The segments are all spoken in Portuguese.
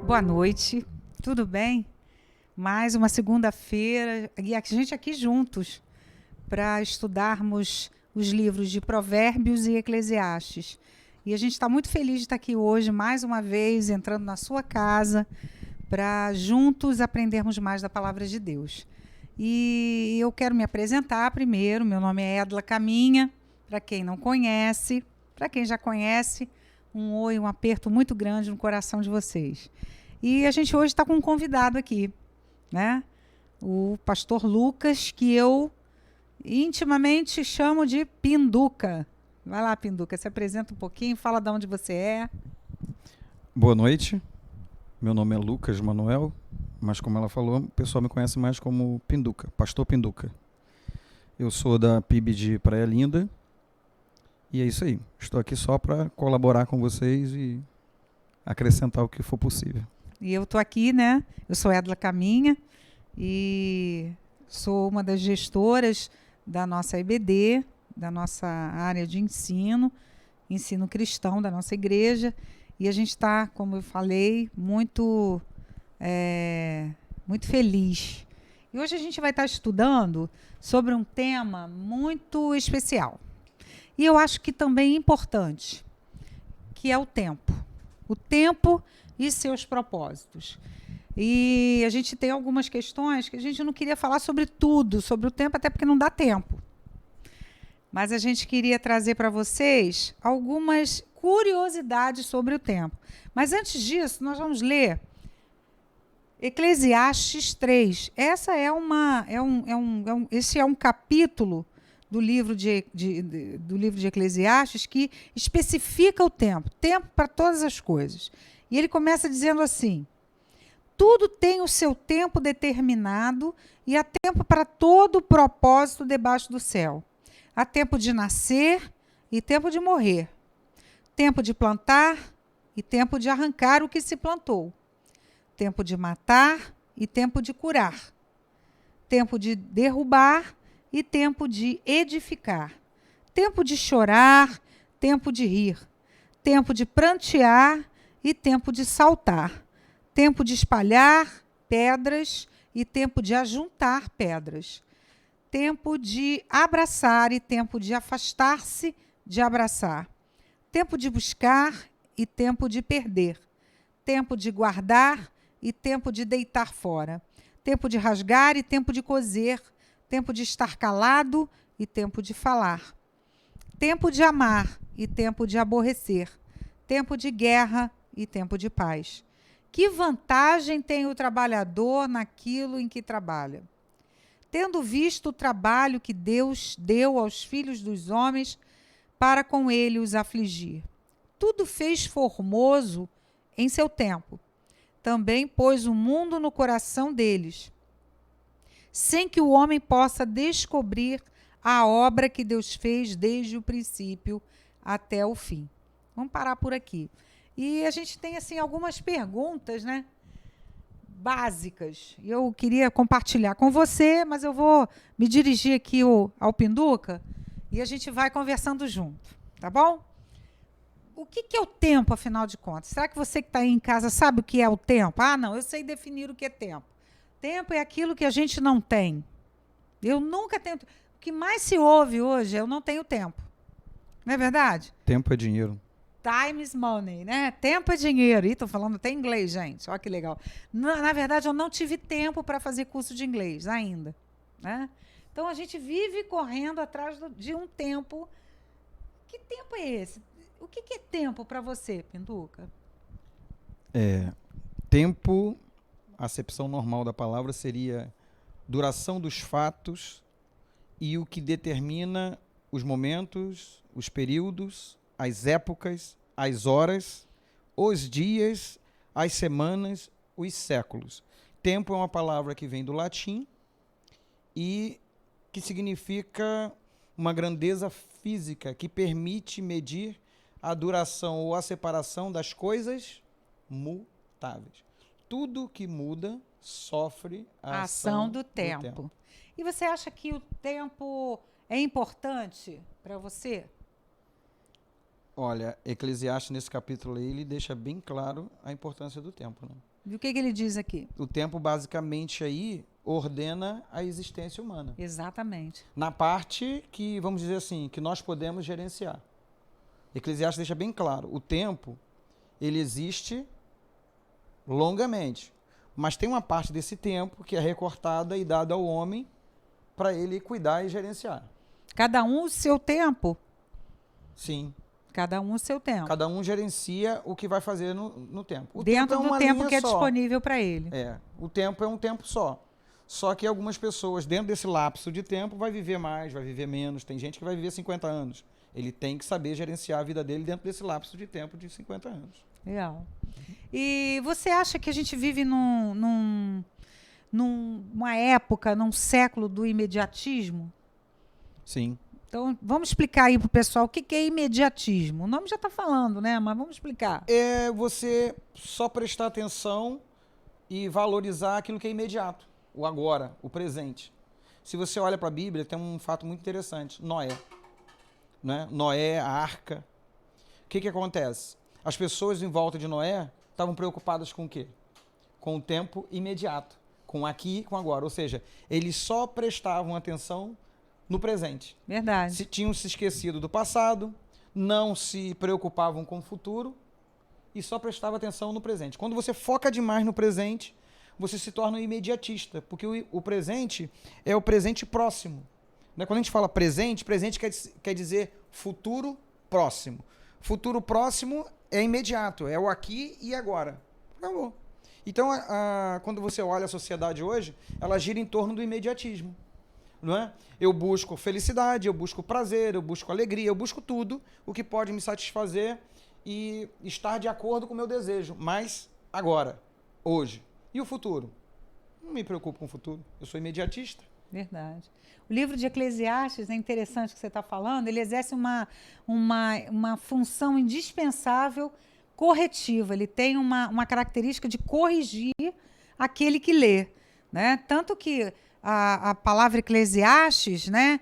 Boa noite, tudo bem? Mais uma segunda-feira e a gente aqui juntos para estudarmos os livros de Provérbios e Eclesiastes. E a gente está muito feliz de estar aqui hoje, mais uma vez, entrando na sua casa, para juntos aprendermos mais da Palavra de Deus. E eu quero me apresentar primeiro. Meu nome é Edla Caminha, para quem não conhece. Para quem já conhece, um oi, um aperto muito grande no coração de vocês. E a gente hoje está com um convidado aqui, né? O pastor Lucas, que eu intimamente chamo de Pinduca. Vai lá, Pinduca, se apresenta um pouquinho, fala de onde você é. Boa noite, meu nome é Lucas Manuel, mas como ela falou, o pessoal me conhece mais como Pinduca, pastor Pinduca. Eu sou da PIB de Praia Linda e é isso aí. Estou aqui só para colaborar com vocês e acrescentar o que for possível. E eu estou aqui, né? Eu sou Edla Caminha e sou uma das gestoras da nossa EBD, da nossa área de ensino cristão da nossa igreja. E a gente está, como eu falei, muito feliz. E hoje a gente vai estar estudando sobre um tema muito especial. E eu acho que também importante, que é o tempo. O tempo e seus propósitos. E a gente tem algumas questões que a gente não queria falar sobre tudo, sobre o tempo, até porque não dá tempo. Mas a gente queria trazer para vocês algumas curiosidades sobre o tempo. Mas antes disso, nós vamos ler Eclesiastes 3. Esse é um capítulo do livro de Eclesiastes que especifica o tempo para todas as coisas. E ele começa dizendo assim: tudo tem o seu tempo determinado e há tempo para todo propósito debaixo do céu. Há tempo de nascer e tempo de morrer. Tempo de plantar e tempo de arrancar o que se plantou. Tempo de matar e tempo de curar. Tempo de derrubar e tempo de edificar. Tempo de chorar, tempo de rir. Tempo de prantear e tempo de saltar. Tempo de espalhar pedras e tempo de ajuntar pedras. Tempo de abraçar e tempo de afastar-se de abraçar. Tempo de buscar e tempo de perder. Tempo de guardar e tempo de deitar fora. Tempo de rasgar e tempo de coser. Tempo de estar calado e tempo de falar. tempo de amar e tempo de aborrecer, tempo de guerra e tempo de paz. Que vantagem tem o trabalhador naquilo em que trabalha? Tendo visto o trabalho que Deus deu aos filhos dos homens para com ele os afligir. Tudo fez formoso em seu tempo. Também pôs o mundo no coração deles, sem que o homem possa descobrir a obra que Deus fez desde o princípio até o fim. Vamos parar por aqui. E a gente tem assim algumas perguntas, né, básicas. Eu queria compartilhar com você, mas eu vou me dirigir aqui ao Pinduca e a gente vai conversando junto, tá bom? O que é o tempo, afinal de contas? Será que você que está aí em casa sabe o que é o tempo? Ah, não, eu sei definir o que é tempo. Tempo é aquilo que a gente não tem. Eu nunca tenho... O que mais se ouve hoje é eu não tenho tempo. Não é verdade? Tempo é dinheiro. Time is money, né? Tempo é dinheiro. Ih, estou falando até inglês, gente. Olha que legal. Na verdade, eu não tive tempo para fazer curso de inglês ainda, né? Então, a gente vive correndo atrás de um tempo. Que tempo é esse? O que é tempo para você, Pinduca? Tempo, a acepção normal da palavra seria duração dos fatos e o que determina os momentos, os períodos, as épocas, as horas, os dias, as semanas, os séculos. Tempo é uma palavra que vem do latim e que significa uma grandeza física que permite medir a duração ou a separação das coisas mutáveis. Tudo que muda sofre a ação do tempo. E você acha que o tempo é importante para você? Olha, Eclesiastes, nesse capítulo aí, ele deixa bem claro a importância do tempo, né? E o que ele diz aqui? O tempo, basicamente, aí ordena a existência humana. Exatamente. Na parte que, vamos dizer assim, que nós podemos gerenciar. Eclesiastes deixa bem claro, o tempo, ele existe longamente, mas tem uma parte desse tempo que é recortada e dada ao homem para ele cuidar e gerenciar. Cada um o seu tempo? Sim. Cada um o seu tempo. Cada um gerencia o que vai fazer no tempo. Dentro do tempo que é disponível para ele. O tempo é um tempo só. Só que algumas pessoas, dentro desse lapso de tempo, vai viver mais, vai viver menos. Tem gente que vai viver 50 anos. Ele tem que saber gerenciar a vida dele dentro desse lapso de tempo de 50 anos. Legal. E você acha que a gente vive numa época, num século do imediatismo? Sim. Então, vamos explicar aí para o pessoal o que é imediatismo. O nome já está falando, né? Mas vamos explicar. É você só prestar atenção e valorizar aquilo que é imediato. O agora, o presente. Se você olha para a Bíblia, tem um fato muito interessante. Noé. Né? Noé, a arca. O que acontece? As pessoas em volta de Noé estavam preocupadas com o quê? Com o tempo imediato. Com aqui e com agora. Ou seja, eles só prestavam atenção no presente. Verdade. Tinham se esquecido do passado, não se preocupavam com o futuro e só prestavam atenção no presente. Quando você foca demais no presente, você se torna um imediatista, porque o presente é o presente próximo. Né? Quando a gente fala presente, presente quer dizer futuro próximo. Futuro próximo é imediato, é o aqui e agora. Acabou. Então, quando você olha a sociedade hoje, ela gira em torno do imediatismo. Não é? Eu busco felicidade, eu busco prazer, eu busco alegria, eu busco tudo o que pode me satisfazer e estar de acordo com o meu desejo. Mas agora, hoje. E o futuro? Não me preocupo com o futuro. Eu sou imediatista. Verdade. O livro de Eclesiastes, é interessante o que você está falando, ele exerce uma função indispensável corretiva. Ele tem uma característica de corrigir aquele que lê. Né? Tanto que a palavra Eclesiastes, né,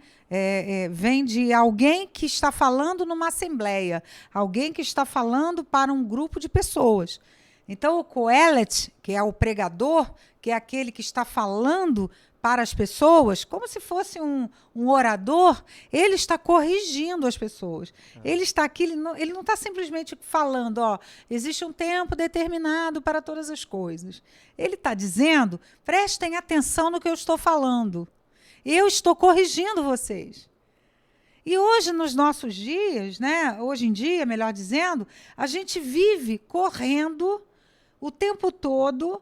vem de alguém que está falando numa assembleia, alguém que está falando para um grupo de pessoas. Então, o Coelet, que é o pregador, que é aquele que está falando para as pessoas, como se fosse um orador, ele está corrigindo as pessoas. Ele está aqui, ele não está simplesmente falando, existe um tempo determinado para todas as coisas. Ele está dizendo, prestem atenção no que eu estou falando. Eu estou corrigindo vocês. E hoje, nos nossos dias, né, hoje em dia, melhor dizendo, a gente vive correndo o tempo todo.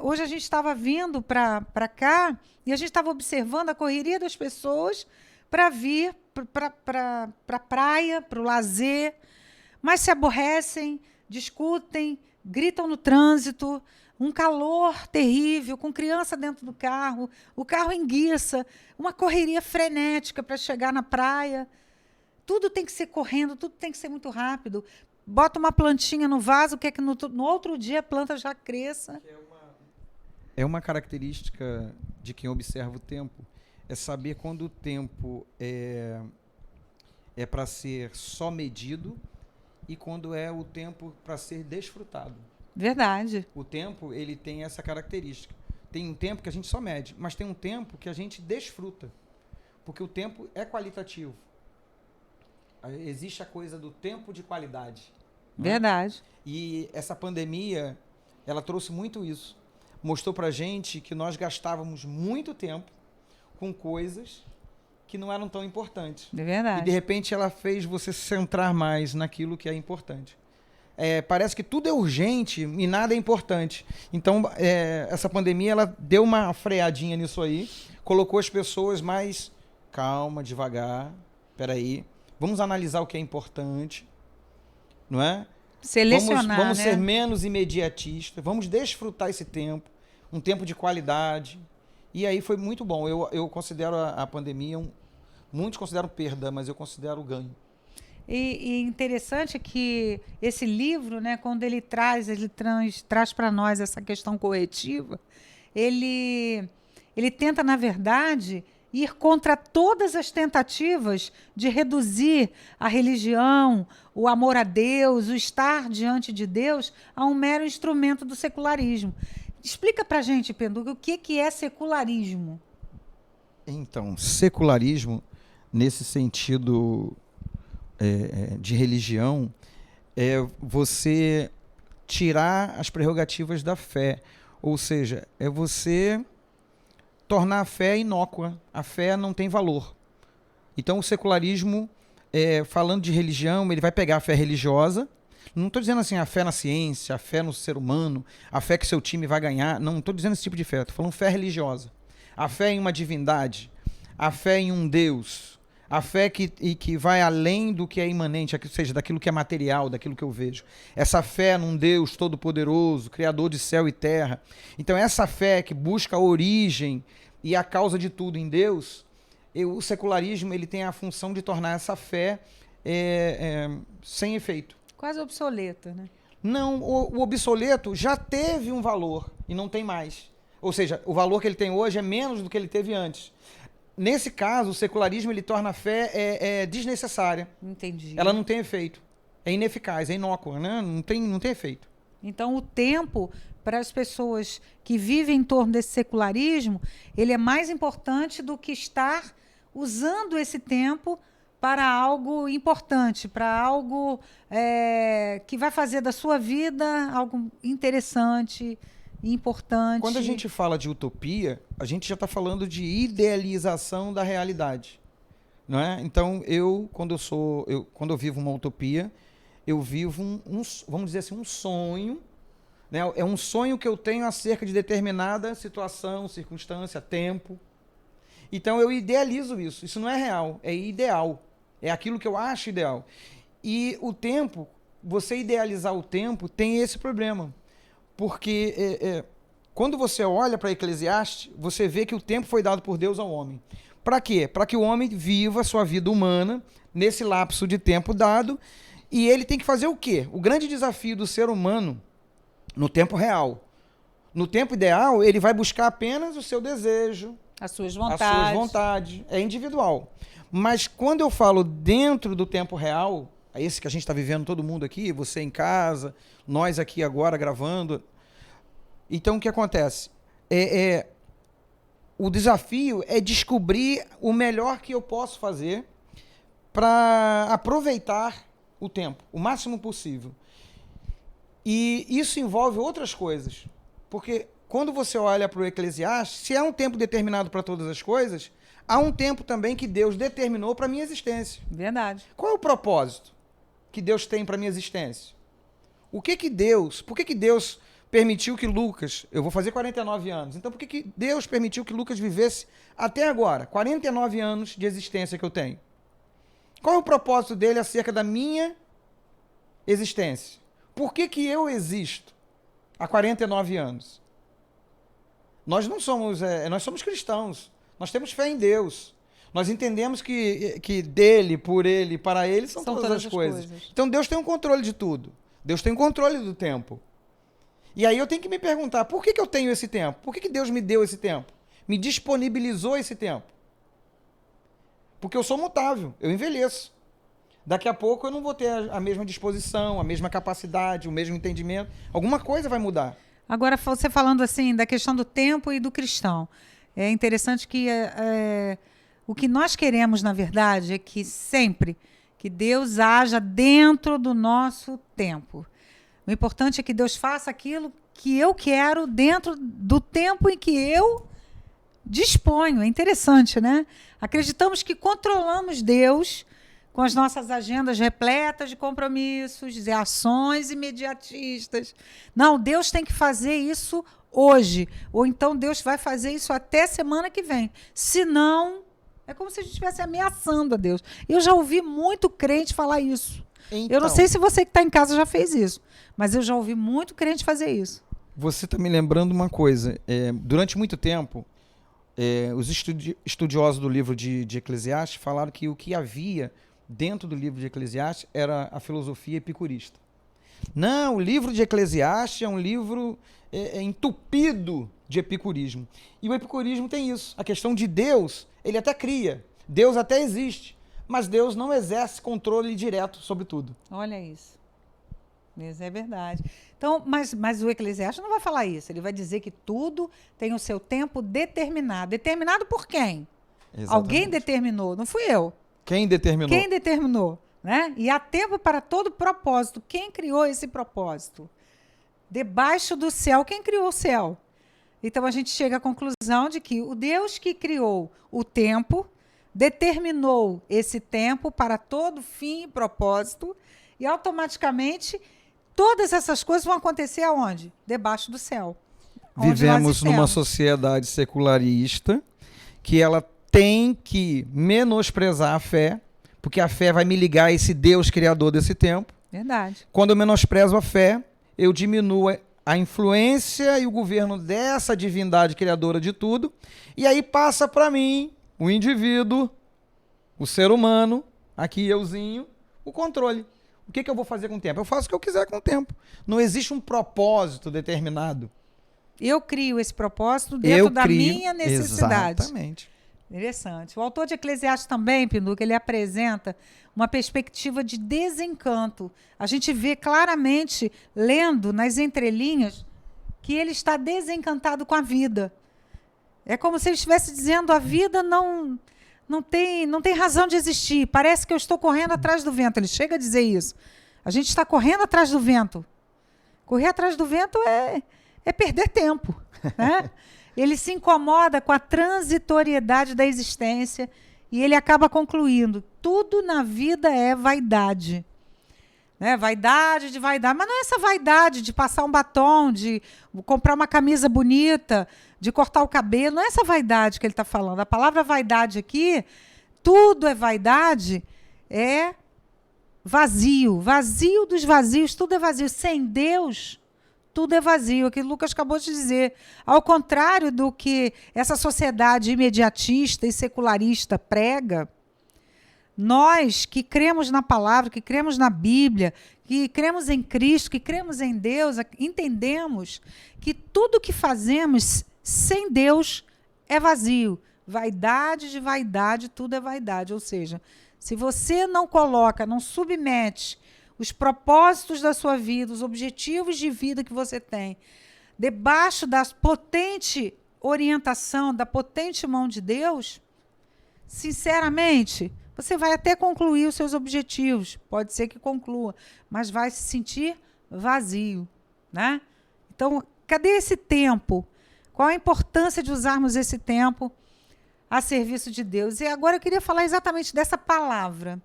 Hoje a gente estava vindo para cá e a gente estava observando a correria das pessoas para vir para a praia, para o lazer, mas se aborrecem, discutem, gritam no trânsito, um calor terrível, com criança dentro do carro, o carro enguiça, uma correria frenética para chegar na praia. Tudo tem que ser correndo, tudo tem que ser muito rápido. Bota uma plantinha no vaso, quer que no outro dia a planta já cresça. É uma característica de quem observa o tempo, é saber quando o tempo é para ser só medido e quando é o tempo para ser desfrutado. Verdade. O tempo, ele tem essa característica. Tem um tempo que a gente só mede, mas tem um tempo que a gente desfruta, porque o tempo é qualitativo. Existe a coisa do tempo de qualidade. Verdade. E essa pandemia, ela trouxe muito isso. Mostrou pra gente que nós gastávamos muito tempo com coisas que não eram tão importantes. É verdade. E, de repente, ela fez você se centrar mais naquilo que é importante. Parece que tudo é urgente e nada é importante. Então, essa pandemia, ela deu uma freadinha nisso aí, colocou as pessoas mais calma, devagar, peraí, vamos analisar o que é importante, não é? Selecionar, vamos né? ser menos imediatistas, vamos desfrutar esse tempo, um tempo de qualidade. E aí foi muito bom. Eu considero a pandemia, muitos consideram perda, mas eu considero ganho. E interessante que esse livro, né, quando ele traz para nós essa questão corretiva, ele tenta, na verdade, ir contra todas as tentativas de reduzir a religião, o amor a Deus, o estar diante de Deus a um mero instrumento do secularismo. Explica para a gente, Pinduca, o que é secularismo? Então, secularismo, nesse sentido de religião, é você tirar as prerrogativas da fé. Ou seja, é você tornar a fé inócua. A fé não tem valor. Então, o secularismo, falando de religião, ele vai pegar a fé religiosa. Não estou dizendo assim a fé na ciência, a fé no ser humano, a fé que seu time vai ganhar. Não estou dizendo esse tipo de fé. Estou falando fé religiosa. A fé em uma divindade, a fé em um Deus, a fé que vai além do que é imanente, ou seja, daquilo que é material, daquilo que eu vejo. Essa fé num Deus todo-poderoso, criador de céu e terra. Então, essa fé que busca a origem e a causa de tudo em Deus, o secularismo ele tem a função de tornar essa fé sem efeito. Quase obsoleta, né? Não, o obsoleto já teve um valor e não tem mais. Ou seja, o valor que ele tem hoje é menos do que ele teve antes. Nesse caso, o secularismo ele torna a fé desnecessária. Entendi. Ela não tem efeito. É ineficaz, é inócua, né? Não tem efeito. Então, o tempo, para as pessoas que vivem em torno desse secularismo, ele é mais importante do que estar usando esse tempo para algo importante, para algo que vai fazer da sua vida algo interessante, importante. Quando a gente fala de utopia, a gente já está falando de idealização da realidade, não é? Então, quando eu vivo uma utopia, eu vivo vamos dizer assim, um sonho, né? É um sonho que eu tenho acerca de determinada situação, circunstância, tempo. Então, eu idealizo isso. Isso não é real, é ideal. É aquilo que eu acho ideal. E o tempo, você idealizar o tempo, tem esse problema. Porque quando você olha para Eclesiastes, você vê que o tempo foi dado por Deus ao homem. Para quê? Para que o homem viva a sua vida humana nesse lapso de tempo dado. E ele tem que fazer o quê? O grande desafio do ser humano no tempo real. No tempo ideal, ele vai buscar apenas o seu desejo, as suas vontades. É individual. Mas quando eu falo dentro do tempo real, é esse que a gente está vivendo, todo mundo aqui, você em casa, nós aqui agora gravando. Então, o que acontece? O desafio é descobrir o melhor que eu posso fazer para aproveitar o tempo, o máximo possível. E isso envolve outras coisas. Porque quando você olha para o Eclesiastes, se é um tempo determinado para todas as coisas, há um tempo também que Deus determinou para a minha existência. Verdade. Qual é o propósito que Deus tem para a minha existência? Por que Deus permitiu que Lucas... Eu vou fazer 49 anos. Então, por que Deus permitiu que Lucas vivesse até agora? 49 anos de existência que eu tenho. Qual é o propósito dele acerca da minha existência? Por que eu existo há 49 anos? Nós não somos... nós somos cristãos. Nós temos fé em Deus. Nós entendemos que dele, por ele, para ele são todas as coisas. Então Deus tem um controle de tudo. Deus tem um controle do tempo. E aí eu tenho que me perguntar, por que eu tenho esse tempo? Por que Deus me deu esse tempo? Me disponibilizou esse tempo? Porque eu sou mutável, eu envelheço. Daqui a pouco eu não vou ter a mesma disposição, a mesma capacidade, o mesmo entendimento. Alguma coisa vai mudar. Agora, você falando assim da questão do tempo e do cristão. É interessante que o que nós queremos, na verdade, é que sempre que Deus haja dentro do nosso tempo. O importante é que Deus faça aquilo que eu quero dentro do tempo em que eu disponho. É interessante, né? Acreditamos que controlamos Deus com as nossas agendas repletas de compromissos, de ações imediatistas. Não, Deus tem que fazer isso hoje. Ou então Deus vai fazer isso até semana que vem. Senão, é como se a gente estivesse ameaçando a Deus. Eu já ouvi muito crente falar isso. Então, eu não sei se você que está em casa já fez isso, mas eu já ouvi muito crente fazer isso. Você está me lembrando uma coisa. Durante muito tempo, os estudiosos do livro de Eclesiastes falaram que o que havia dentro do livro de Eclesiastes era a filosofia epicurista. Não, o livro de Eclesiastes é um livro entupido de epicurismo. E o epicurismo tem isso. A questão de Deus, ele até cria. Deus até existe. Mas Deus não exerce controle direto sobre tudo. Olha isso. Isso é verdade. Então, mas o Eclesiastes não vai falar isso. Ele vai dizer que tudo tem o seu tempo determinado. Determinado por quem? Exatamente. Alguém determinou, não fui eu. Quem determinou? Quem determinou, né? E há tempo para todo propósito. Quem criou esse propósito? Debaixo do céu, quem criou o céu? Então a gente chega à conclusão de que o Deus que criou o tempo determinou esse tempo para todo fim e propósito, e automaticamente todas essas coisas vão acontecer aonde? Debaixo do céu. Vivemos numa sociedade secularista que ela tem que menosprezar a fé, porque a fé vai me ligar a esse Deus criador desse tempo. Verdade. Quando eu menosprezo a fé, eu diminuo a influência e o governo dessa divindade criadora de tudo, e aí passa para mim, o indivíduo, o ser humano, aqui euzinho, o controle. O que eu vou fazer com o tempo? Eu faço o que eu quiser com o tempo. Não existe um propósito determinado. Eu crio esse propósito dentro da minha necessidade. Exatamente. Interessante. O autor de Eclesiastes também, Pinduca, ele apresenta uma perspectiva de desencanto. A gente vê claramente, lendo nas entrelinhas, que ele está desencantado com a vida. É como se ele estivesse dizendo: a vida não tem razão de existir. Parece que eu estou correndo atrás do vento. Ele chega a dizer isso. A gente está correndo atrás do vento. Correr atrás do vento é perder tempo, né? Ele se incomoda com a transitoriedade da existência e ele acaba concluindo: tudo na vida é vaidade. Né? Vaidade de vaidade. Mas não é essa vaidade de passar um batom, de comprar uma camisa bonita, de cortar o cabelo. Não é essa vaidade que ele está falando. A palavra vaidade aqui, tudo é vaidade, é vazio. Vazio dos vazios, tudo é vazio. Sem Deus, tudo é vazio. É o que Lucas acabou de dizer. Ao contrário do que essa sociedade imediatista e secularista prega, nós que cremos na palavra, que cremos na Bíblia, que cremos em Cristo, que cremos em Deus, entendemos que tudo que fazemos sem Deus é vazio. Vaidade de vaidade, tudo é vaidade. Ou seja, se você não coloca, não submete os propósitos da sua vida, os objetivos de vida que você tem, debaixo da potente orientação, da potente mão de Deus, sinceramente, você vai até concluir os seus objetivos, pode ser que conclua, mas vai se sentir vazio, né? Então, cadê esse tempo? Qual a importância de usarmos esse tempo a serviço de Deus. E agora eu queria falar exatamente dessa palavra.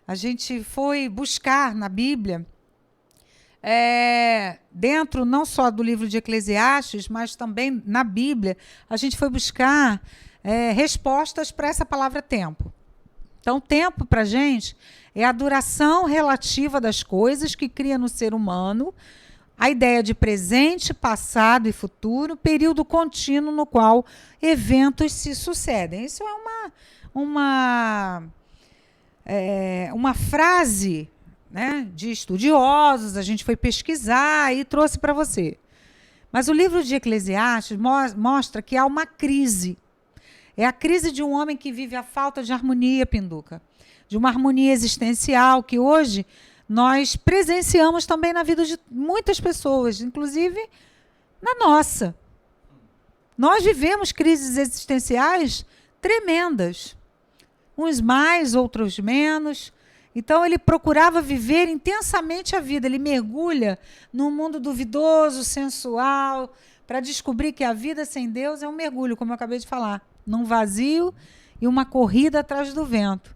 A gente foi buscar na Bíblia, dentro não só do livro de Eclesiastes, mas também na Bíblia, a gente foi buscar respostas para essa palavra tempo. Então, tempo para a gente é a duração relativa das coisas que cria no ser humano, a ideia de presente, passado e futuro, período contínuo no qual eventos se sucedem. Isso é uma frase, né, de estudiosos, a gente foi pesquisar e trouxe para você. Mas o livro de Eclesiastes mostra que há uma crise. É a crise de um homem que vive a falta de harmonia, Pinduca, de uma harmonia existencial que hoje nós presenciamos também na vida de muitas pessoas, inclusive na nossa. Nós vivemos crises existenciais tremendas, uns mais, outros menos. Então, ele procurava viver intensamente a vida. Ele mergulha num mundo duvidoso, sensual, para descobrir que a vida sem Deus é um mergulho, como eu acabei de falar, num vazio e uma corrida atrás do vento.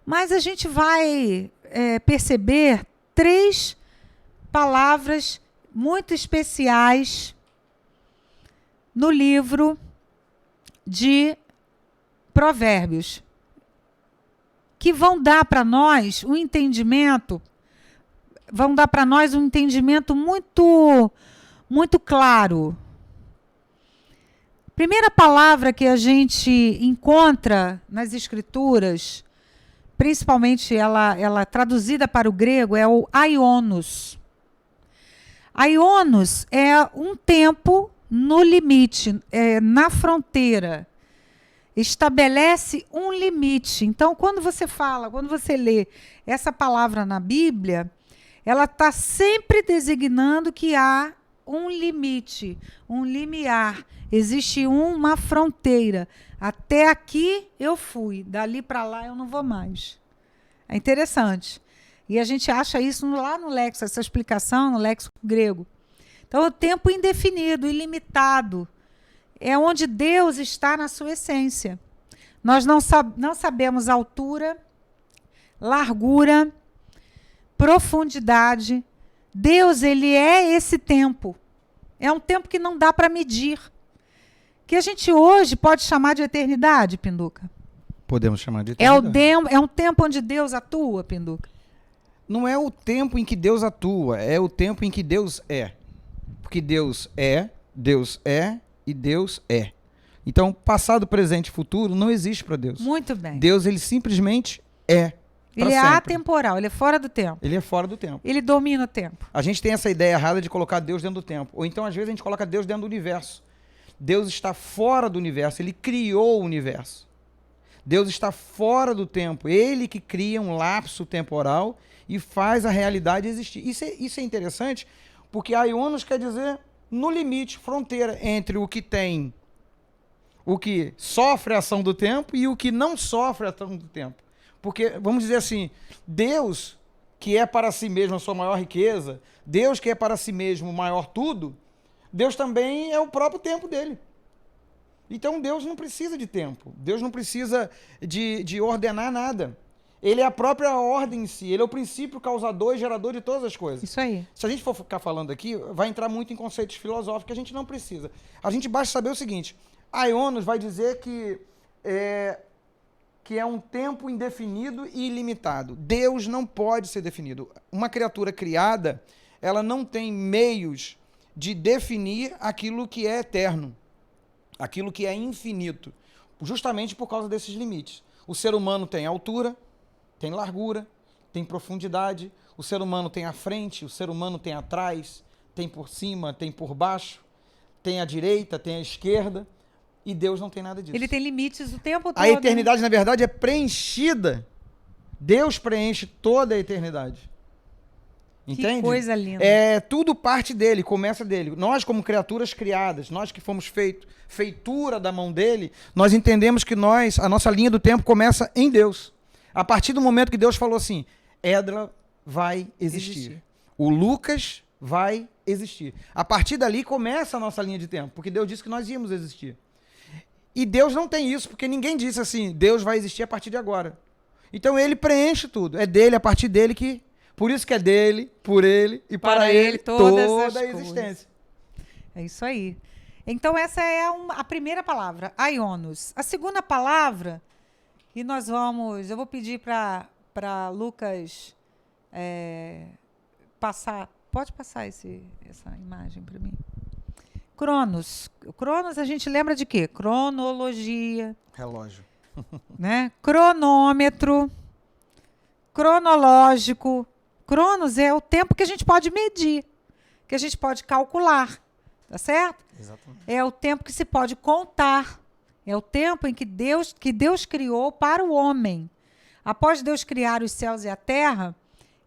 Mas a gente vai perceber 3 palavras muito especiais no livro de Provérbios, que vão dar para nós um entendimento, muito, muito claro. Primeira palavra que a gente encontra nas Escrituras, principalmente ela traduzida para o grego, é o aionos. Aionos é um tempo no limite, na fronteira. Estabelece um limite. Então, quando você lê essa palavra na Bíblia, ela está sempre designando que há um limite, um limiar. Existe uma fronteira. Até aqui eu fui, dali para lá eu não vou mais. É interessante. E a gente acha isso lá no léxico, essa explicação no léxico grego. Então, o tempo indefinido, ilimitado, é onde Deus está na sua essência. Nós não sabemos altura, largura, profundidade. Deus, ele é esse tempo. É um tempo que não dá para medir. Que a gente hoje pode chamar de eternidade, Pinduca. Podemos chamar de eternidade. É um tempo onde Deus atua, Pinduca. Não é o tempo em que Deus atua, é o tempo em que Deus é. Porque Deus é e Deus é. Então, passado, presente e futuro não existe para Deus. Muito bem. Deus, ele simplesmente é. Ele é sempre. atemporal, ele é fora do tempo. Ele é fora do tempo. Ele domina o tempo. A gente tem essa ideia errada de colocar Deus dentro do tempo. Ou então, às vezes, a gente coloca Deus dentro do universo. Deus está fora do universo, ele criou o universo. Deus está fora do tempo, ele que cria um lapso temporal e faz a realidade existir. Isso é interessante, porque aionos quer dizer no limite, fronteira entre o que sofre a ação do tempo e o que não sofre a ação do tempo. Porque, vamos dizer assim, Deus, que é para si mesmo a sua maior riqueza, Deus que é para si mesmo o maior tudo, Deus também é o próprio tempo dele. Então Deus não precisa de tempo. Deus não precisa de ordenar nada. Ele é a própria ordem em si. Ele é o princípio causador e gerador de todas as coisas. Isso aí. Se a gente for ficar falando aqui, vai entrar muito em conceitos filosóficos que a gente não precisa. A gente basta saber o seguinte. Aionos vai dizer que é um tempo indefinido e ilimitado. Deus não pode ser definido. Uma criatura criada, ela não tem meios de definir aquilo que é eterno, aquilo que é infinito, justamente por causa desses limites. O ser humano tem altura, tem largura, tem profundidade, o ser humano tem à frente, o ser humano tem atrás, tem por cima, tem por baixo, tem à direita, tem à esquerda, e Deus não tem nada disso. Ele tem limites o tempo todo. A eternidade, na verdade, é preenchida. Deus preenche toda a eternidade. Entende? Que coisa linda. É tudo parte dele, começa dele. Nós, como criaturas criadas, nós que fomos feitura da mão dele, nós entendemos que a nossa linha do tempo começa em Deus. A partir do momento que Deus falou assim, Edra vai existir. O Lucas vai existir. A partir dali começa a nossa linha de tempo, porque Deus disse que nós íamos existir. E Deus não tem isso, porque ninguém disse assim, Deus vai existir a partir de agora. Então ele preenche tudo. É dele, a partir dele que... Por isso que é dele, por ele e para ele toda a existência. É isso aí. Então essa é a primeira palavra, aiônos. A segunda palavra, e eu vou pedir para Lucas passar, pode passar essa imagem para mim? Cronos. Cronos a gente lembra de quê? Cronologia. Relógio. Né? Cronômetro. Cronológico. Cronos é o tempo que a gente pode medir, que a gente pode calcular, tá certo? Exatamente. É o tempo que se pode contar. É o tempo em que Deus criou para o homem. Após Deus criar os céus e a terra,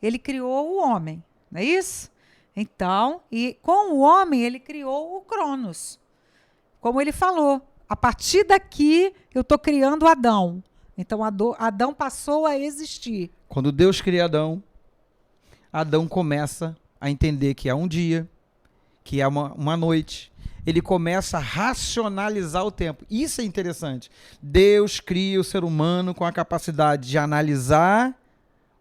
ele criou o homem, não é isso? Então, e com o homem ele criou o Cronos. Como ele falou, a partir daqui eu estou criando Adão. Então Adão passou a existir. Quando Deus cria Adão, Adão começa a entender que há um dia, que há uma noite. Ele começa a racionalizar o tempo. Isso é interessante. Deus cria o ser humano com a capacidade de analisar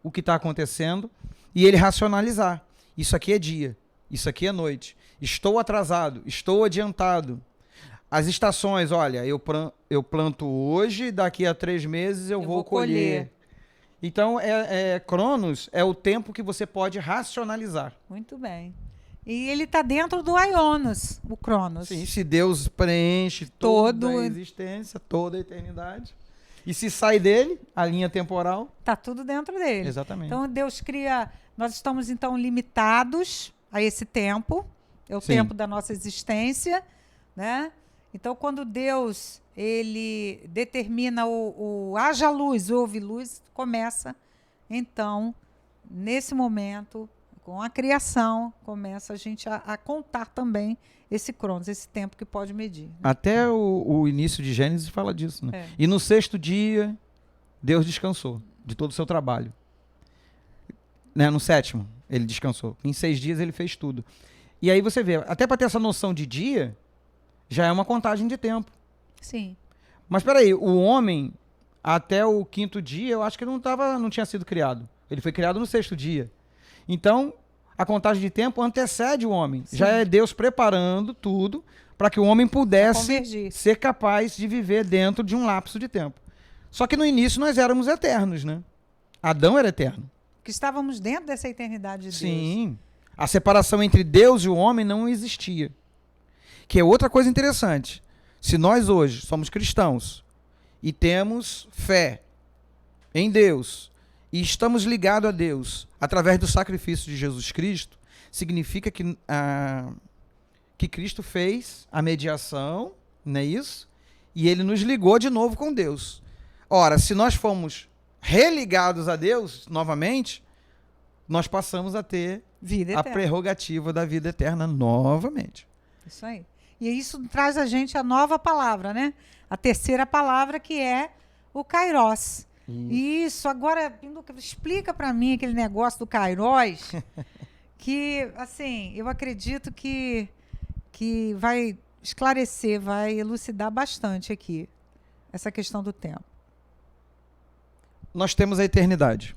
o que está acontecendo e ele racionalizar. Isso aqui é dia, isso aqui é noite. Estou atrasado, estou adiantado. As estações, olha, eu planto hoje, daqui a 3 meses eu vou colher. Então, Cronos é o tempo que você pode racionalizar. Muito bem. E ele está dentro do Aiônos, o Cronos. Sim, se Deus preenche toda a existência, toda a eternidade. E se sai dele, a linha temporal... Está tudo dentro dele. Exatamente. Então, Deus cria... Nós estamos, então, limitados a esse tempo. É o tempo da nossa existência, né? Então, quando Deus ele determina haja luz, houve luz, começa, então, nesse momento, com a criação, começa a gente a contar também esse Cronos, esse tempo que pode medir. Né? Até o início de Gênesis fala disso, né? É. E no 6º dia, Deus descansou de todo o seu trabalho. Né? No 7º, ele descansou. Em 6 dias, ele fez tudo. E aí você vê, até para ter essa noção de dia, já é uma contagem de tempo. Sim. Mas peraí, o homem, até o 5º dia, eu acho que não tinha sido criado. Ele foi criado no 6º dia. Então, a contagem de tempo antecede o homem. Sim. Já é Deus preparando tudo para que o homem pudesse ser capaz de viver dentro de um lapso de tempo. Só que no início nós éramos eternos, né? Adão era eterno. Que estávamos dentro dessa eternidade de Deus. Sim. A separação entre Deus e o homem não existia. Que é outra coisa interessante. Se nós hoje somos cristãos e temos fé em Deus e estamos ligados a Deus através do sacrifício de Jesus Cristo, significa que Cristo fez a mediação, não é isso? E ele nos ligou de novo com Deus. Ora, se nós fomos religados a Deus novamente, nós passamos a ter a prerrogativa da vida eterna novamente. Isso aí. E isso traz a gente a nova palavra, né? A terceira palavra, que é o Kairos. Isso. Agora, explica para mim aquele negócio do Kairos, que, assim, eu acredito que vai esclarecer, vai elucidar bastante aqui essa questão do tempo. Nós temos a eternidade.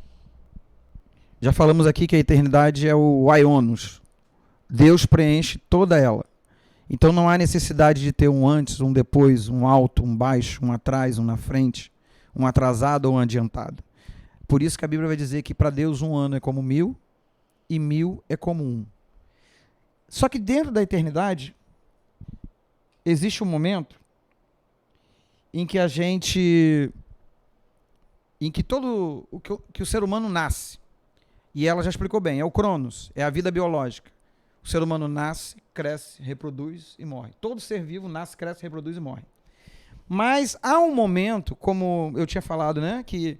Já falamos aqui que a eternidade é o Aiônos. Deus preenche toda ela. Então não há necessidade de ter um antes, um depois, um alto, um baixo, um atrás, um na frente, um atrasado ou um adiantado. Por isso que a Bíblia vai dizer que para Deus 1 ano é como 1000 e 1000 é como 1. Só que dentro da eternidade existe um momento em que que o ser humano nasce. E ela já explicou bem, é o Cronos, é a vida biológica. O ser humano nasce, cresce, reproduz e morre. Todo ser vivo nasce, cresce, reproduz e morre. Mas há um momento, como eu tinha falado, né, que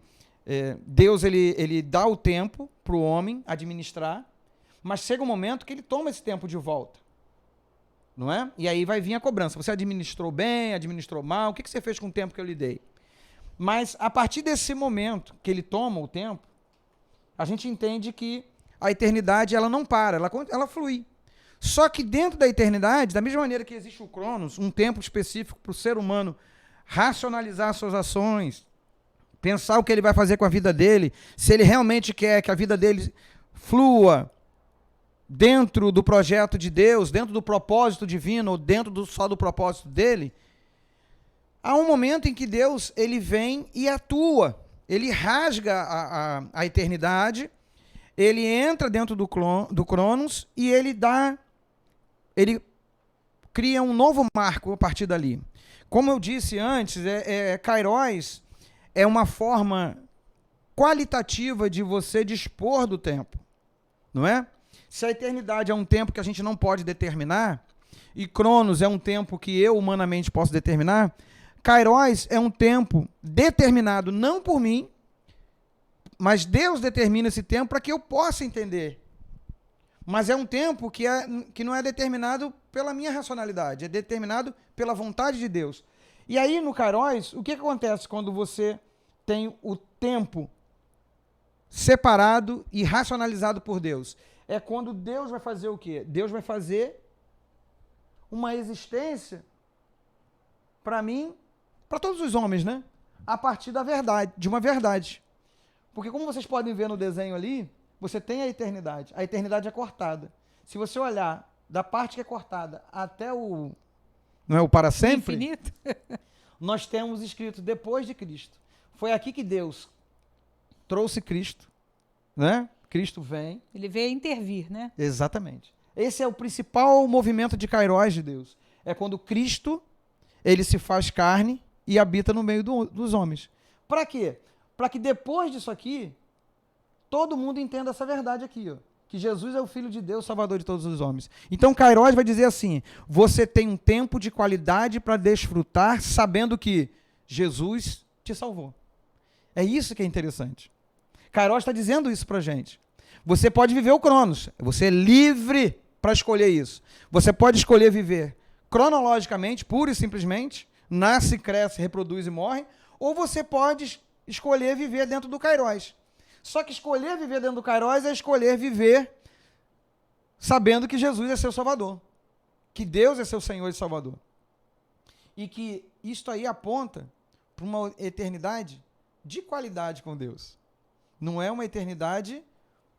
Deus ele dá o tempo para o homem administrar, mas chega um momento que ele toma esse tempo de volta. Não é? E aí vai vir a cobrança. Você administrou bem, administrou mal, o que você fez com o tempo que eu lhe dei? Mas a partir desse momento que ele toma o tempo, a gente entende que a eternidade ela não para, ela flui. Só que dentro da eternidade, da mesma maneira que existe o Cronos, um tempo específico para o ser humano racionalizar suas ações, pensar o que ele vai fazer com a vida dele, se ele realmente quer que a vida dele flua dentro do projeto de Deus, dentro do propósito divino, ou dentro só do propósito dele, há um momento em que Deus ele vem e atua. Ele rasga a eternidade, ele entra dentro do Cronos e ele cria um novo marco a partir dali. Como eu disse antes, Kairos é uma forma qualitativa de você dispor do tempo, não é? Se a eternidade é um tempo que a gente não pode determinar, e Cronos é um tempo que eu humanamente posso determinar, Kairos é um tempo determinado não por mim, mas Deus determina esse tempo para que eu possa entender. Mas é um tempo que não é determinado pela minha racionalidade, é determinado pela vontade de Deus. E aí no Kairos, o que acontece quando você tem o tempo separado e racionalizado por Deus? É quando Deus vai fazer o quê? Deus vai fazer uma existência para mim, para todos os homens, né? A partir da verdade, de uma verdade. Porque como vocês podem ver no desenho ali, você tem a eternidade. A eternidade é cortada. Se você olhar da parte que é cortada até o... Não é o para sempre? Infinito. Nós temos escrito depois de Cristo. Foi aqui que Deus trouxe Cristo, né? Cristo vem. Ele veio intervir, né? Exatamente. Esse é o principal movimento de Kairos de Deus. É quando Cristo, ele se faz carne e habita no meio dos homens. Para quê? Para que depois disso aqui, todo mundo entenda essa verdade aqui, ó, que Jesus é o Filho de Deus, Salvador de todos os homens. Então Kairos vai dizer assim, você tem um tempo de qualidade para desfrutar, sabendo que Jesus te salvou. É isso que é interessante. Kairos está dizendo isso para a gente. Você pode viver o Cronos, você é livre para escolher isso. Você pode escolher viver cronologicamente, pura e simplesmente, nasce, cresce, reproduz e morre, ou você pode escolher viver dentro do Kairos. Só que escolher viver dentro do Kairos é escolher viver sabendo que Jesus é seu Salvador, que Deus é seu Senhor e Salvador. E que isto aí aponta para uma eternidade de qualidade com Deus. Não é uma eternidade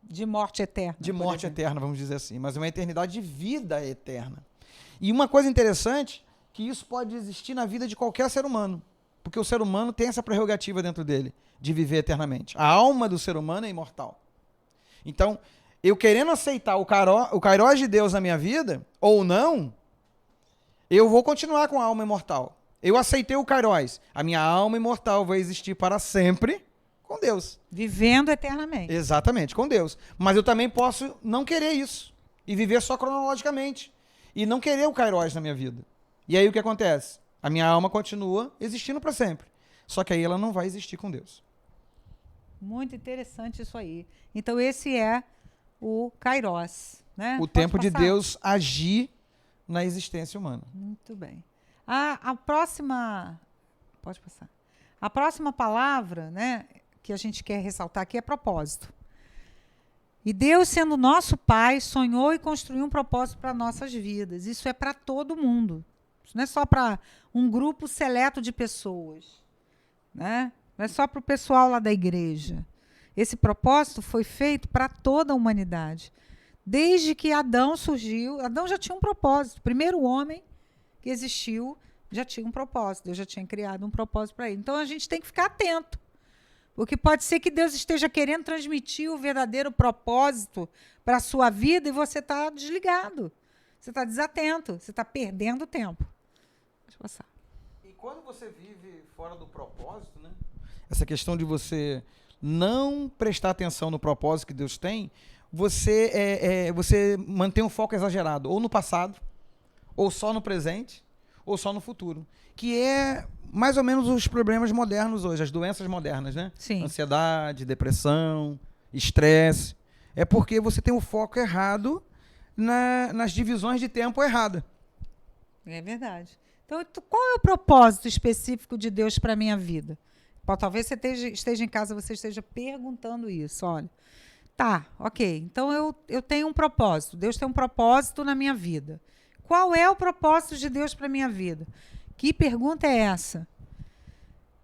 de morte eterna. De morte eterna, vamos dizer assim, mas é uma eternidade de vida eterna. E uma coisa interessante, que isso pode existir na vida de qualquer ser humano, porque o ser humano tem essa prerrogativa dentro dele, de viver eternamente. A alma do ser humano é imortal. Então, eu querendo aceitar o Kairos de Deus na minha vida, ou não, eu vou continuar com a alma imortal. Eu aceitei o Kairos, a minha alma imortal vai existir para sempre com Deus. Vivendo eternamente. Exatamente, com Deus. Mas eu também posso não querer isso, e viver só cronologicamente, e não querer o Kairos na minha vida. E aí o que acontece? A minha alma continua existindo para sempre. Só que aí ela não vai existir com Deus. Muito interessante isso aí. Então esse é o Kairos, né? O tempo de Deus agir na existência humana. Muito bem. A próxima... Pode passar. A próxima palavra, né, que a gente quer ressaltar aqui é propósito. E Deus, sendo nosso Pai, sonhou e construiu um propósito para nossas vidas. Isso é para todo mundo. Isso não é só para um grupo seleto de pessoas, né? Não é só para o pessoal lá da igreja. Esse propósito foi feito para toda a humanidade. Desde que Adão surgiu, Adão já tinha um propósito. O primeiro homem que existiu já tinha um propósito. Deus já tinha criado um propósito para ele. Então a gente tem que ficar atento. Porque pode ser que Deus esteja querendo transmitir o verdadeiro propósito para a sua vida e você está desligado. Você está desatento. Você está perdendo tempo. Deixa eu passar. E quando você vive fora do propósito, né? Essa questão de você não prestar atenção no propósito que Deus tem, você mantém um foco exagerado, ou no passado, ou só no presente, ou só no futuro. Que é mais ou menos os problemas modernos hoje, as doenças modernas, né? Sim. Ansiedade, depressão, estresse. É porque você tem o foco errado nas divisões de tempo errada. É verdade. Então, qual é o propósito específico de Deus para a minha vida? Talvez você esteja em casa, você esteja perguntando isso. Olha, tá, ok. Então, eu tenho um propósito. Deus tem um propósito na minha vida. Qual é o propósito de Deus para a minha vida? Que pergunta é essa?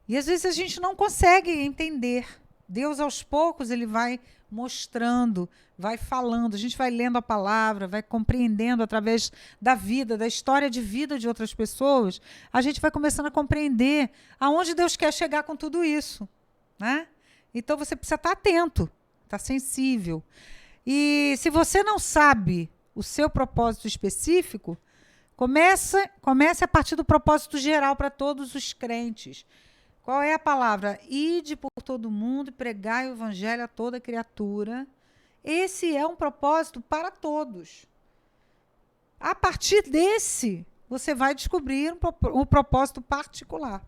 E às vezes a gente não consegue entender. Deus, aos poucos, ele vai mostrando, vai falando, a gente vai lendo a palavra, vai compreendendo através da vida, da história de vida de outras pessoas, a gente vai começando a compreender aonde Deus quer chegar com tudo isso, né? Então você precisa estar atento, estar sensível. E se você não sabe o seu propósito específico, comece a partir do propósito geral para todos os crentes. Qual é a palavra? Ide por todo mundo e pregai o evangelho a toda criatura. Esse é um propósito para todos. A partir desse, você vai descobrir um propósito particular.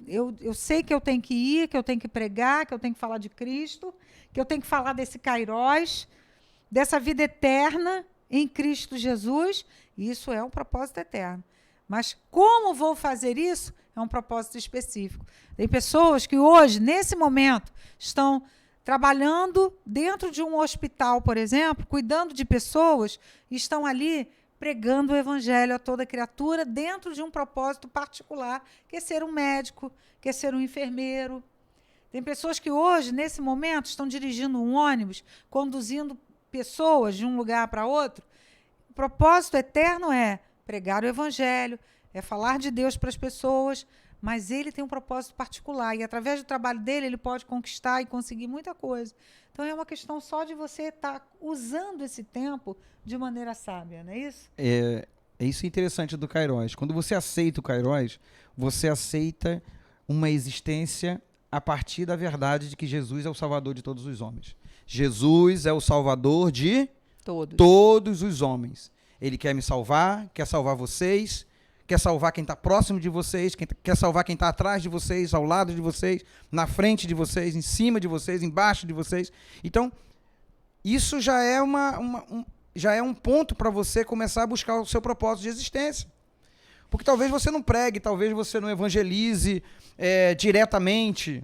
Eu sei que eu tenho que ir, que eu tenho que pregar, que eu tenho que falar de Cristo, que eu tenho que falar desse kairós, dessa vida eterna em Cristo Jesus. Isso é um propósito eterno. Mas como vou fazer isso? É um propósito específico. Tem pessoas que hoje, nesse momento, estão trabalhando dentro de um hospital, por exemplo, cuidando de pessoas, e estão ali pregando o evangelho a toda criatura dentro de um propósito particular, que é ser um médico, que é ser um enfermeiro. Tem pessoas que hoje, nesse momento, estão dirigindo um ônibus, conduzindo pessoas de um lugar para outro. O propósito eterno é pregar o evangelho, é falar de Deus para as pessoas, mas ele tem um propósito particular e através do trabalho dele ele pode conquistar e conseguir muita coisa. Então é uma questão só de você estar usando esse tempo de maneira sábia, não é isso? É isso interessante do kairós. Quando você aceita o kairós, você aceita uma existência a partir da verdade de que Jesus é o Salvador de todos os homens. Jesus é o Salvador de todos os homens. Ele quer me salvar, quer salvar vocês, quer salvar quem está próximo de vocês, quer salvar quem está atrás de vocês, ao lado de vocês, na frente de vocês, em cima de vocês, embaixo de vocês. Então, isso já é, já é um ponto para você começar a buscar o seu propósito de existência. Porque talvez você não pregue, talvez você não evangelize diretamente,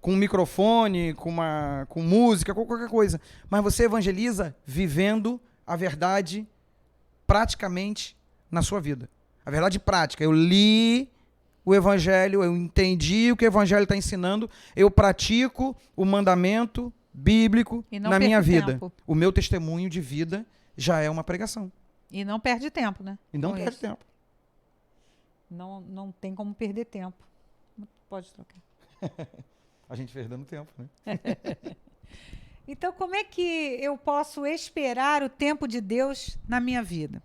com um microfone, com música, com qualquer coisa. Mas você evangeliza vivendo a verdade praticamente na sua vida. A verdade prática. Eu li o evangelho, eu entendi o que o evangelho está ensinando, eu pratico o mandamento bíblico na minha vida. Tempo. O meu testemunho de vida já é uma pregação. E não perde tempo, né? E não perde tempo. Não tem como perder tempo. Pode trocar. A gente perdendo tempo, né? Então, como é que eu posso esperar o tempo de Deus na minha vida?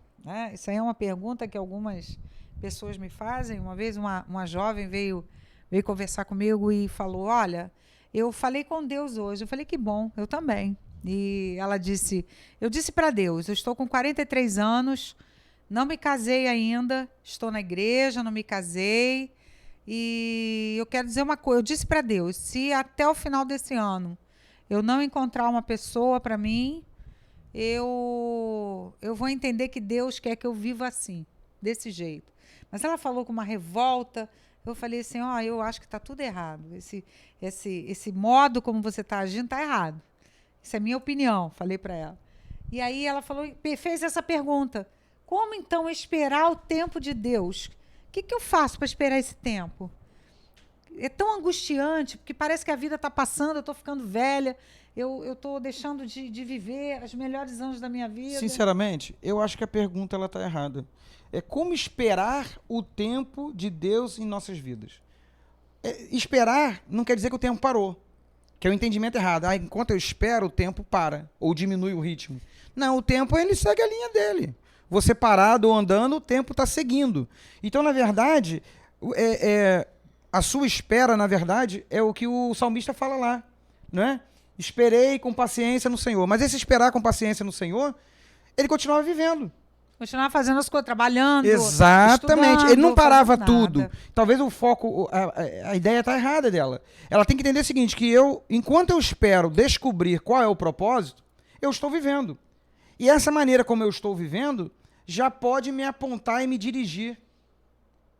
Isso aí é uma pergunta que algumas pessoas me fazem. Uma vez uma jovem veio conversar comigo e falou, olha, eu falei com Deus hoje. Eu falei, que bom, eu também. E ela disse, eu disse para Deus, eu estou com 43 anos, não me casei ainda, estou na igreja, não me casei. E eu quero dizer uma coisa, eu disse para Deus, se até o final desse ano eu não encontrar uma pessoa para mim, eu vou entender que Deus quer que eu viva assim, desse jeito. Mas ela falou com uma revolta, eu falei assim, eu acho que está tudo errado, esse modo como você está agindo está errado. Isso é minha opinião, falei para ela. E aí ela falou, fez essa pergunta, como então esperar o tempo de Deus? O que eu faço para esperar esse tempo? É tão angustiante, porque parece que a vida está passando, eu estou ficando velha, eu estou deixando de viver os melhores anos da minha vida. Sinceramente, eu acho que a pergunta está errada. É como esperar o tempo de Deus em nossas vidas. Esperar não quer dizer que o tempo parou, que é o entendimento errado. Enquanto eu espero, o tempo para, ou diminui o ritmo. Não, o tempo ele segue a linha dele. Você parado ou andando, o tempo está seguindo. Então, na verdade, a sua espera, na verdade, é o que o salmista fala lá, não é? Esperei com paciência no Senhor. Mas esse esperar com paciência no Senhor, ele continuava vivendo. Continuava fazendo as coisas, trabalhando. Exatamente. Ele não parava tudo. Talvez o foco, a ideia está errada dela. Ela tem que entender o seguinte, que enquanto eu espero descobrir qual é o propósito, eu estou vivendo. E essa maneira como eu estou vivendo já pode me apontar e me dirigir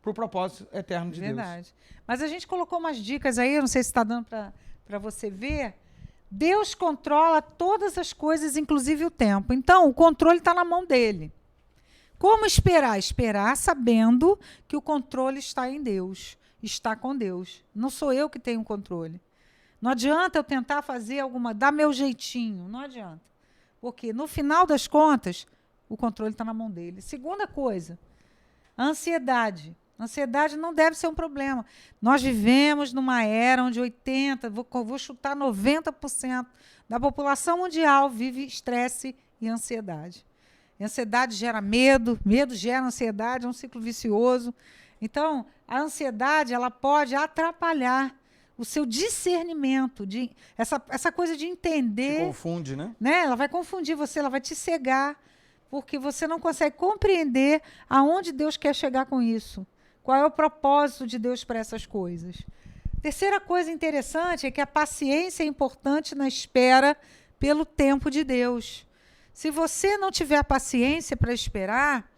para o propósito eterno de Deus. Verdade. Mas a gente colocou umas dicas aí, eu não sei se está dando para você ver. Deus controla todas as coisas, inclusive o tempo. Então, o controle está na mão dele. Como esperar? Esperar sabendo que o controle está em Deus, está com Deus. Não sou eu que tenho o controle. Não adianta eu tentar fazer dar meu jeitinho, não adianta. Porque no final das contas, o controle está na mão dele. Segunda coisa, a ansiedade. A ansiedade não deve ser um problema. Nós vivemos numa era onde vou chutar 90% da população mundial vive estresse e ansiedade. E ansiedade gera medo, medo gera ansiedade, é um ciclo vicioso. Então, a ansiedade ela pode atrapalhar o seu discernimento, essa coisa de entender. Se confunde, né? Ela vai confundir você, ela vai te cegar, porque você não consegue compreender aonde Deus quer chegar com isso. Qual é o propósito de Deus para essas coisas? Terceira coisa interessante é que a paciência é importante na espera pelo tempo de Deus. Se você não tiver paciência para esperar,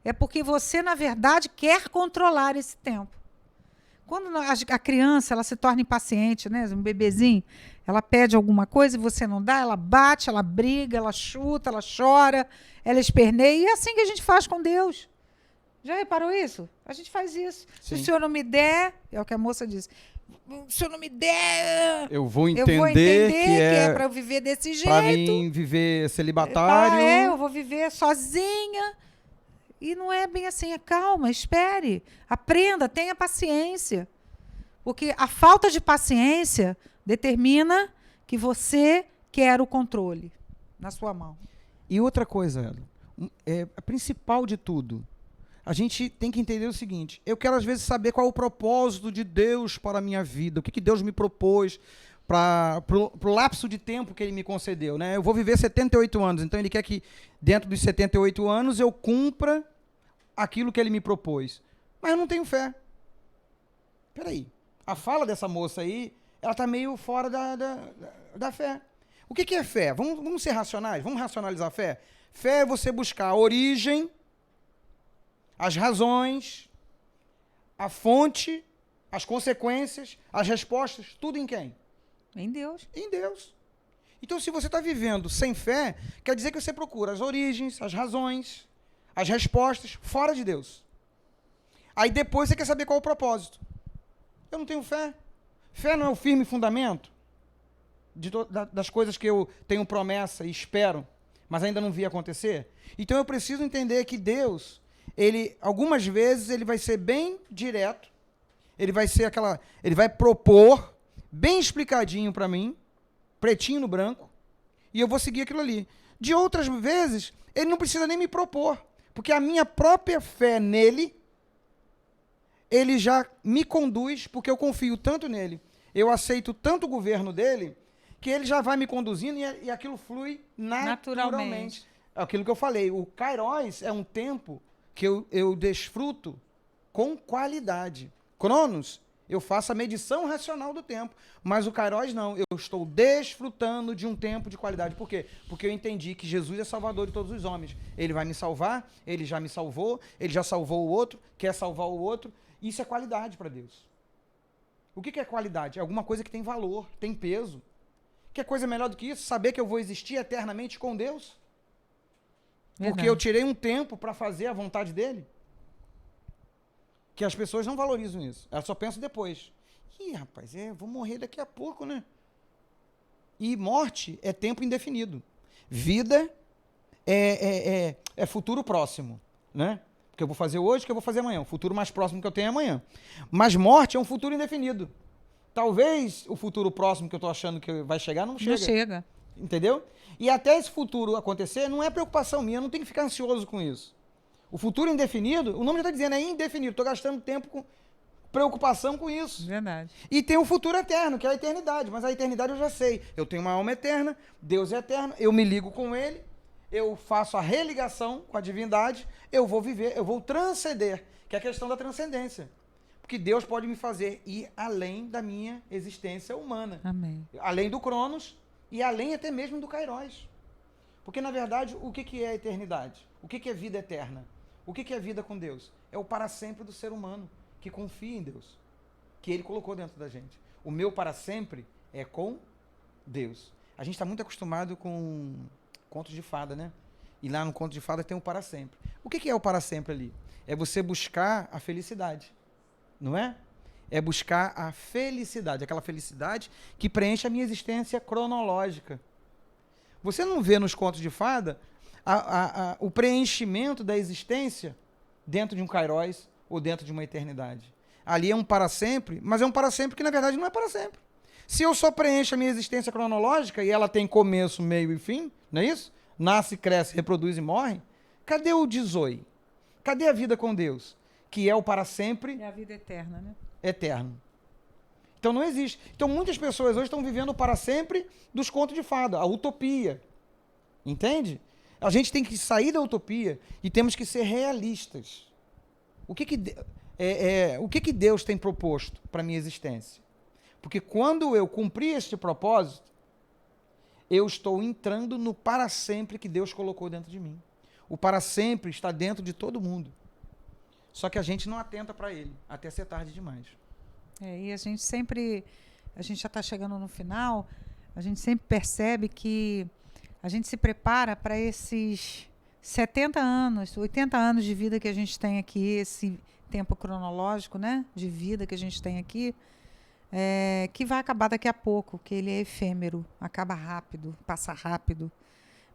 é porque você, na verdade, quer controlar esse tempo. Quando a criança ela se torna impaciente, né? Um bebezinho, ela pede alguma coisa e você não dá, ela bate, ela briga, ela chuta, ela chora, ela esperneia. E é assim que a gente faz com Deus. Já reparou isso? A gente faz isso. Sim. Se o senhor não me der, é o que a moça disse, se o senhor não me der, eu vou entender que é para eu viver desse jeito. Para mim viver celibatário. Eu vou viver sozinha. E não é bem assim, calma, espere, aprenda, tenha paciência. Porque a falta de paciência determina que você quer o controle na sua mão. E outra coisa, a principal de tudo, a gente tem que entender o seguinte, eu quero às vezes saber qual é o propósito de Deus para a minha vida, o que Deus me propôs para o lapso de tempo que Ele me concedeu. Né? Eu vou viver 78 anos, então Ele quer que dentro dos 78 anos eu cumpra aquilo que Ele me propôs. Mas eu não tenho fé. Peraí, a fala dessa moça aí, ela está meio fora da fé. O que é fé? Vamos ser racionais? Vamos racionalizar a fé? Fé é você buscar a origem, as razões, a fonte, as consequências, as respostas, tudo em quem? Em Deus. Em Deus. Então, se você está vivendo sem fé, quer dizer que você procura as origens, as razões, as respostas fora de Deus. Aí depois você quer saber qual é o propósito. Eu não tenho fé. Fé não é o firme fundamento das coisas que eu tenho promessa e espero, mas ainda não vi acontecer. Então eu preciso entender que Deus, algumas vezes ele vai ser bem direto, ele vai propor bem explicadinho para mim, pretinho no branco, e eu vou seguir aquilo ali. De outras vezes, ele não precisa nem me propor, porque a minha própria fé nele, ele já me conduz, porque eu confio tanto nele, eu aceito tanto o governo dele, que ele já vai me conduzindo e aquilo flui naturalmente. É aquilo que eu falei, o Kairos é um tempo que eu desfruto com qualidade. Cronos, eu faço a medição racional do tempo, mas o Kairos não, eu estou desfrutando de um tempo de qualidade. Por quê? Porque eu entendi que Jesus é salvador de todos os homens. Ele vai me salvar, ele já me salvou, ele já salvou o outro, quer salvar o outro. Isso é qualidade para Deus. O que é qualidade? É alguma coisa que tem valor, tem peso. Que coisa melhor do que isso? Saber que eu vou existir eternamente com Deus? Verdade. Porque eu tirei um tempo para fazer a vontade dele? Que as pessoas não valorizam isso. Elas só pensam depois. Ih, rapaz, vou morrer daqui a pouco, né? E morte é tempo indefinido. Vida é futuro próximo, né? Que eu vou fazer hoje, que eu vou fazer amanhã. O futuro mais próximo que eu tenho é amanhã. Mas morte é um futuro indefinido. Talvez o futuro próximo que eu estou achando que vai chegar não chega. Não chega. Entendeu? E até esse futuro acontecer, não é preocupação minha, eu não tenho que ficar ansioso com isso. O futuro indefinido, o nome já está dizendo, é indefinido. Estou gastando tempo com preocupação com isso. Verdade. E tem o futuro eterno, que é a eternidade. Mas a eternidade eu já sei. Eu tenho uma alma eterna, Deus é eterno, eu me ligo com Ele, eu faço a religação com a divindade, eu vou viver, eu vou transcender, que é a questão da transcendência. Porque Deus pode me fazer ir além da minha existência humana. Amém. Além do Cronos e além até mesmo do Kairos. Porque, na verdade, o que é a eternidade? O que é vida eterna? O que é vida com Deus? É o para sempre do ser humano, que confia em Deus, que Ele colocou dentro da gente. O meu para sempre é com Deus. A gente está muito acostumado com contos de fada, né? E lá no conto de fada tem o para sempre. O que é o para sempre ali? É você buscar a felicidade, não é? É buscar a felicidade, aquela felicidade que preenche a minha existência cronológica. Você não vê nos contos de fada o preenchimento da existência dentro de um kairos ou dentro de uma eternidade. Ali é um para sempre, mas é um para sempre que na verdade não é para sempre. Se eu só preencho a minha existência cronológica e ela tem começo, meio e fim, não é isso? Nasce, cresce, reproduz e morre. Cadê o Dizoi? Cadê a vida com Deus? Que é o para sempre. É a vida eterna, né? Eterno. Então não existe. Então muitas pessoas hoje estão vivendo para sempre dos contos de fada, a utopia. Entende? A gente tem que sair da utopia e temos que ser realistas. O que que Deus tem proposto para a minha existência? Porque quando eu cumprir este propósito, eu estou entrando no para sempre que Deus colocou dentro de mim. O para sempre está dentro de todo mundo. Só que a gente não atenta para ele, até ser tarde demais. E a gente já está chegando no final, a gente sempre percebe que a gente se prepara para esses 70 anos, 80 anos de vida que a gente tem aqui, esse tempo cronológico, né, de vida que a gente tem aqui, que vai acabar daqui a pouco, que ele é efêmero, acaba rápido, passa rápido.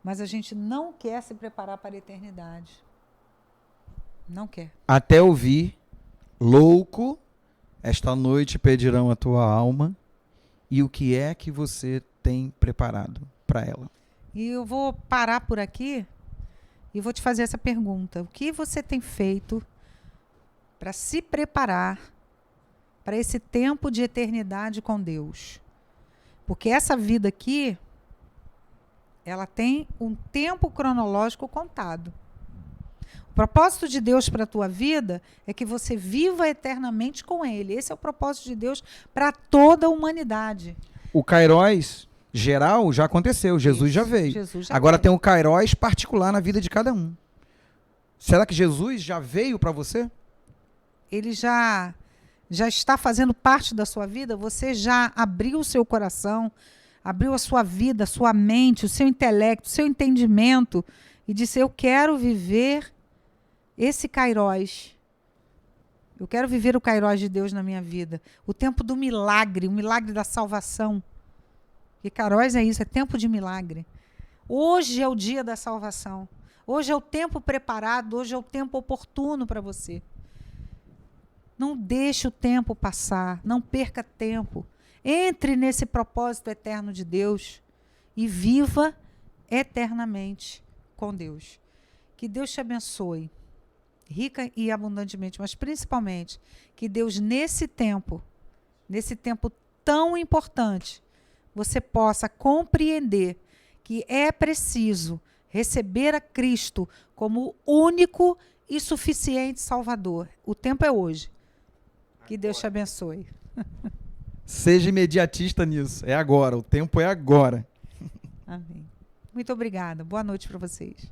Mas a gente não quer se preparar para a eternidade. Não quer. Até ouvir, louco, esta noite pedirão a tua alma, e o que é que você tem preparado para ela? E eu vou parar por aqui e vou te fazer essa pergunta. O que você tem feito para se preparar para esse tempo de eternidade com Deus? Porque essa vida aqui, ela tem um tempo cronológico contado. O propósito de Deus para a tua vida é que você viva eternamente com Ele. Esse é o propósito de Deus para toda a humanidade. O kairos geral já aconteceu, Jesus já veio. Agora tem o kairos particular na vida de cada um. Será que Jesus já veio para você? Ele já está fazendo parte da sua vida? Você já abriu o seu coração, abriu a sua vida, a sua mente, o seu intelecto, o seu entendimento e disse: eu quero viver esse kairos. Eu quero viver o kairos de Deus na minha vida. O tempo do milagre, o milagre da salvação. E kairos é isso, é tempo de milagre. Hoje é o dia da salvação. Hoje é o tempo preparado, hoje é o tempo oportuno para você. Não deixe o tempo passar, não perca tempo. Entre nesse propósito eterno de Deus e viva eternamente com Deus. Que Deus te abençoe, rica e abundantemente, mas principalmente que Deus nesse tempo tão importante, você possa compreender que é preciso receber a Cristo como o único e suficiente Salvador. O tempo é hoje. Que Deus te abençoe. Seja imediatista nisso. É agora. O tempo é agora. Amém. Muito obrigada. Boa noite para vocês.